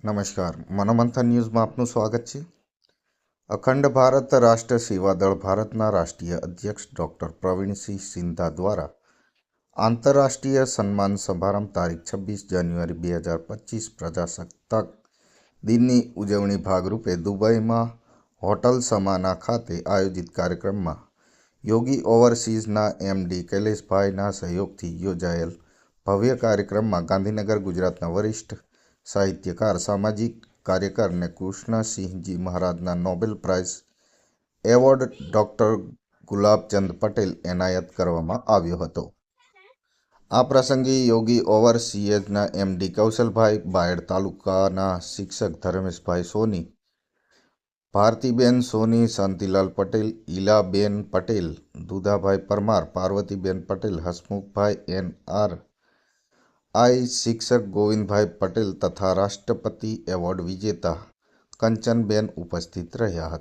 નમસ્કાર, મનોમંથન ન્યૂઝમાં આપનું સ્વાગત છે. અખંડ ભારત રાષ્ટ્ર સેવા દળ ભારતના રાષ્ટ્રીય અધ્યક્ષ ડૉક્ટર પ્રવીણસિંહ સિંધા દ્વારા આંતરરાષ્ટ્રીય સન્માન સમારંભ તારીખ 26 જાન્યુઆરી 2025 પ્રજાસત્તાક દિનની ઉજવણી ભાગરૂપે દુબઈમાં હોટલ સમાના ખાતે આયોજિત કાર્યક્રમમાં યોગી ઓવરસીઝના MD કૈલેશભાઈના સહયોગથી યોજાયેલ ભવ્ય કાર્યક્રમમાં ગાંધીનગર ગુજરાતના વરિષ્ઠ સાહિત્યકાર, સામાજિક કાર્યકર અને કૃષ્ણસિંહજી મહારાજના Nobel price award doctor Gulabchand Patel એનાયત કરવામાં આવ્યો હતો. આ પ્રસંગે યોગી ઓવરસીઝના MD કૌશલભાઈ, બાયડ તાલુકાના શિક્ષક ધર્મેશભાઈ સોની, ભારતીબેન સોની, શાંતિલાલ પટેલ, ઈલાબેન પટેલ, દુધાભાઈ પરમાર, પાર્વતીબેન પટેલ, હસમુખભાઈ NR, શિક્ષક ગોવિંદભાઈ પટેલ તથા રાષ્ટ્રપતિ એવોર્ડ વિજેતા કંચનબેન ઉપસ્થિત રહ્યા હતા.